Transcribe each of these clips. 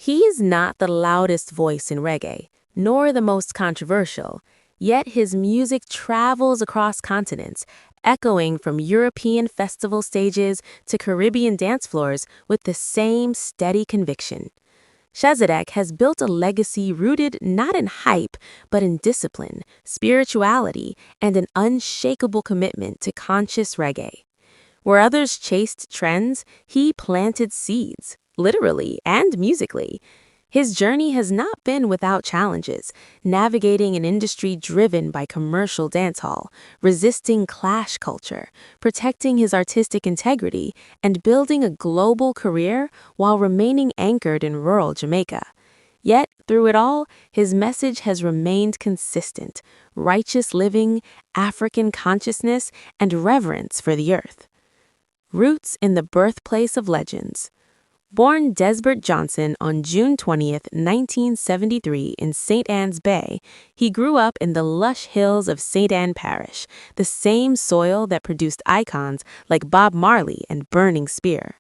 He is not the loudest voice in reggae, nor the most controversial, yet his music travels across continents, echoing from European festival stages to Caribbean dance floors with the same steady conviction. Chezidek has built a legacy rooted not in hype, but in discipline, spirituality, and an unshakable commitment to conscious reggae. Where others chased trends, he planted seeds, literally and musically. His journey has not been without challenges, navigating an industry driven by commercial dancehall, resisting clash culture, protecting his artistic integrity, and building a global career while remaining anchored in rural Jamaica. Yet, through it all, his message has remained consistent: righteous living, African consciousness, and reverence for the earth. Roots in the birthplace of legends. Born Desbert Johnson on June 20th, 1973 in St. Anne's Bay, he grew up in the lush hills of St. Anne Parish, the same soil that produced icons like Bob Marley and Burning Spear.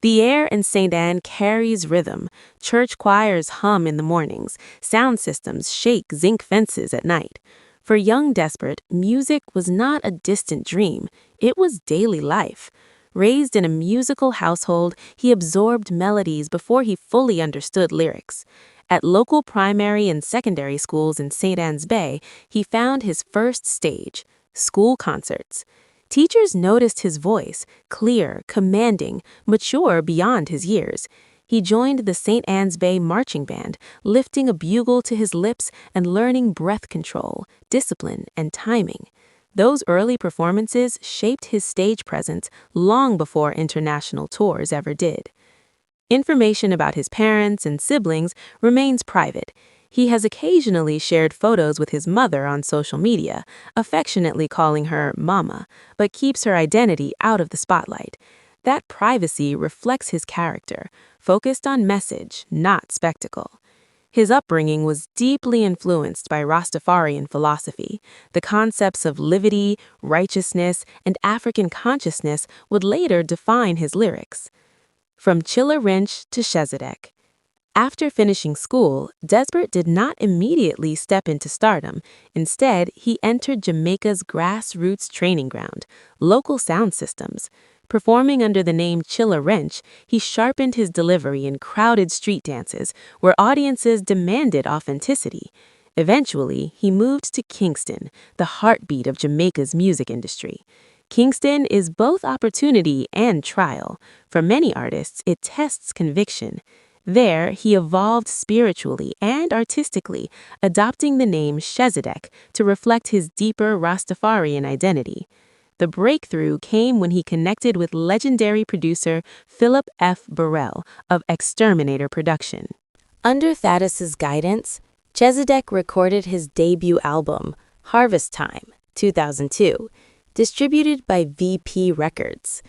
The air in St. Anne carries rhythm. Church choirs hum in the mornings. Sound systems shake zinc fences at night. For young Desbert, music was not a distant dream. It was daily life. Raised in a musical household, he absorbed melodies before he fully understood lyrics. At local primary and secondary schools in St. Anne's Bay, he found his first stage: school concerts. Teachers noticed his voice, clear, commanding, mature beyond his years. He joined the St. Anne's Bay Marching Band, lifting a bugle to his lips and learning breath control, discipline, and timing. Those early performances shaped his stage presence long before international tours ever did. Information about his parents and siblings remains private. He has occasionally shared photos with his mother on social media, affectionately calling her Mama, but keeps her identity out of the spotlight. That privacy reflects his character, focused on message, not spectacle. His upbringing was deeply influenced by Rastafarian philosophy. The concepts of livity, righteousness, and African consciousness would later define his lyrics. From Chilla Wrench to Chezidek. After finishing school, Desbert did not immediately step into stardom. Instead, he entered Jamaica's grassroots training ground, local sound systems. Performing under the name Chilla Wrench, he sharpened his delivery in crowded street dances where audiences demanded authenticity. Eventually, he moved to Kingston, the heartbeat of Jamaica's music industry. Kingston is both opportunity and trial. For many artists, it tests conviction. There, he evolved spiritually and artistically, adopting the name Chezidek to reflect his deeper Rastafarian identity. The breakthrough came when he connected with legendary producer Philip F. Burrell of Exterminator Production. Under Thaddeus's guidance, Chezidek recorded his debut album, Harvest Time, 2002, distributed by VP Records.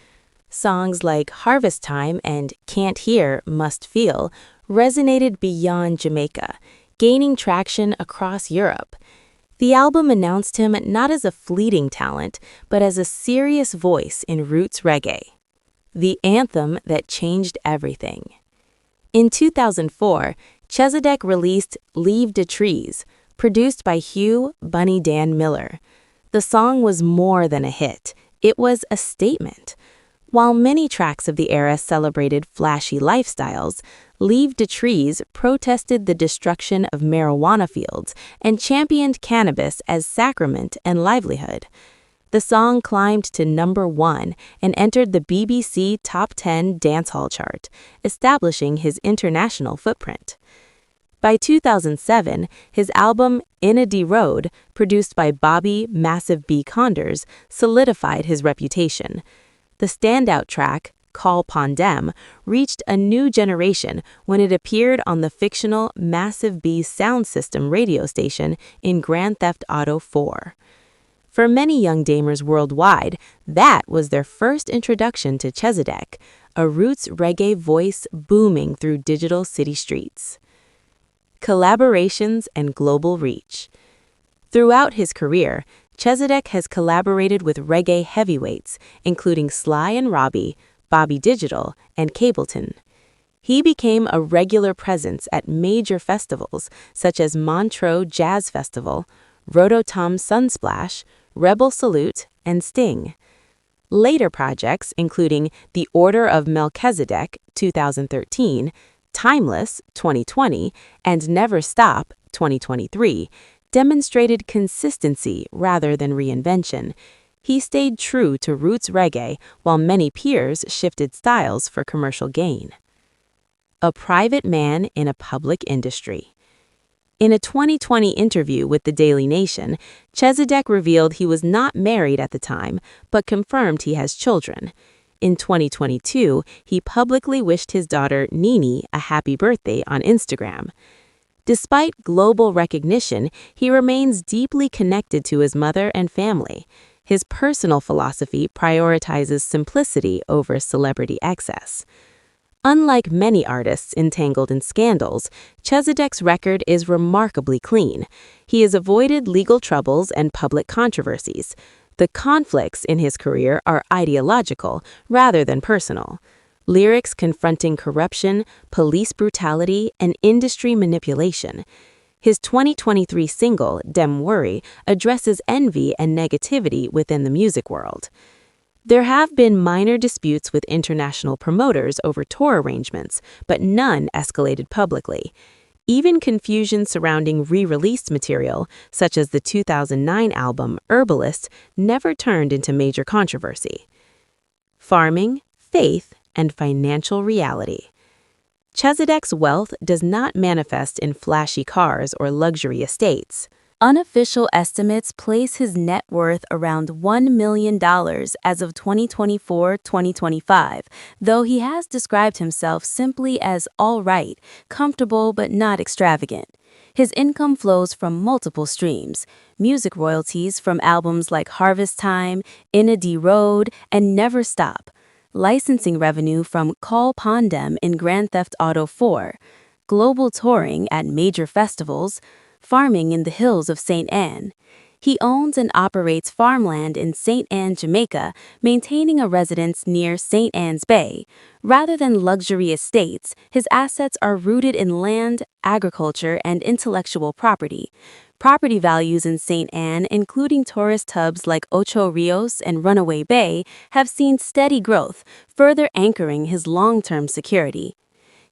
Songs like Harvest Time and Can't Hear, Must Feel resonated beyond Jamaica, gaining traction across Europe. The album announced him not as a fleeting talent, but as a serious voice in roots reggae. The anthem that changed everything. In 2004, Chezidek released Leave de Trees, produced by Hugh "Bunny Dan" Miller. The song was more than a hit. It was a statement. While many tracks of the era celebrated flashy lifestyles, Leave de Trees protested the destruction of marijuana fields and championed cannabis as sacrament and livelihood. The song climbed to #1 and entered the BBC Top 10 Dancehall chart, establishing his international footprint. By 2007, his album Inna D Road, produced by Bobby Massive B. Condors, solidified his reputation. The standout track, Call Pondem, reached a new generation when it appeared on the fictional Massive B sound system radio station in Grand Theft Auto 4. For many young damers worldwide, that was their first introduction to Chezidek, a roots reggae voice booming through digital city streets. Collaborations and global reach. Throughout his career, Chezidek has collaborated with reggae heavyweights, including Sly and Robbie, Bobby Digital, and Cableton. He became a regular presence at major festivals such as Montreux Jazz Festival, Rototom Sunsplash, Rebel Salute, and Sting. Later projects, including The Order of Melchizedek, 2013, Timeless, 2020, and Never Stop, 2023, demonstrated consistency rather than reinvention. He stayed true to roots reggae while many peers shifted styles for commercial gain. A private man in a public industry. In a 2020 interview with the Daily Nation, Chezidek revealed he was not married at the time, but confirmed he has children. In 2022, he publicly wished his daughter Nini a happy birthday on Instagram. Despite global recognition, he remains deeply connected to his mother and family. His personal philosophy prioritizes simplicity over celebrity excess. Unlike many artists entangled in scandals, Chezidek's record is remarkably clean. He has avoided legal troubles and public controversies. The conflicts in his career are ideological rather than personal. Lyrics confronting corruption, police brutality, and industry manipulation. His 2023 single, Dem Worry, addresses envy and negativity within the music world. There have been minor disputes with international promoters over tour arrangements, but none escalated publicly. Even confusion surrounding re-released material, such as the 2009 album Herbalist, never turned into major controversy. Farming, faith, and financial reality. Chezidek's wealth does not manifest in flashy cars or luxury estates. Unofficial estimates place his net worth around $1 million as of 2024-2025, though he has described himself simply as all right, comfortable but not extravagant. His income flows from multiple streams: music royalties from albums like Harvest Time, Inna D Road, and Never Stop, licensing revenue from Call Pondem in Grand Theft Auto 4, global touring at major festivals, farming in the hills of St. Anne. He owns and operates farmland in St. Anne, Jamaica, maintaining a residence near St. Anne's Bay. Rather than luxury estates, his assets are rooted in land, agriculture, and intellectual property. Property values in St. Anne, including tourist hubs like Ocho Rios and Runaway Bay, have seen steady growth, further anchoring his long-term security.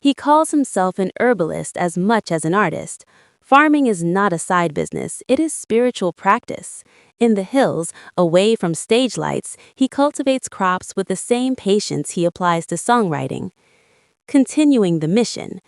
He calls himself an herbalist as much as an artist. Farming is not a side business, it is spiritual practice. In the hills, away from stage lights, he cultivates crops with the same patience he applies to songwriting. Continuing the mission.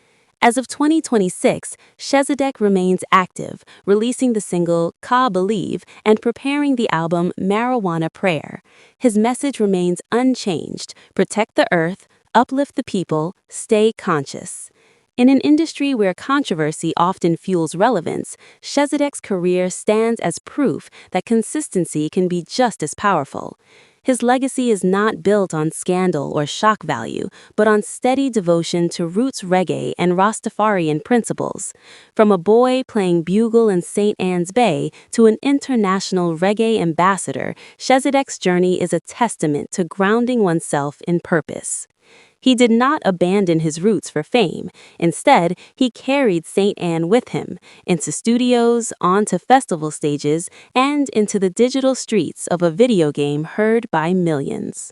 As of 2026, Chezidek remains active, releasing the single Ka Believe and preparing the album Marijuana Prayer. His message remains unchanged: protect the earth, uplift the people, stay conscious. In an industry where controversy often fuels relevance, Chezidek's career stands as proof that consistency can be just as powerful. His legacy is not built on scandal or shock value, but on steady devotion to roots reggae and Rastafarian principles. From a boy playing bugle in St. Anne's Bay to an international reggae ambassador, Chezidek's journey is a testament to grounding oneself in purpose. He did not abandon his roots for fame. Instead, he carried St. Anne with him, into studios, onto festival stages, and into the digital streets of a video game heard by millions.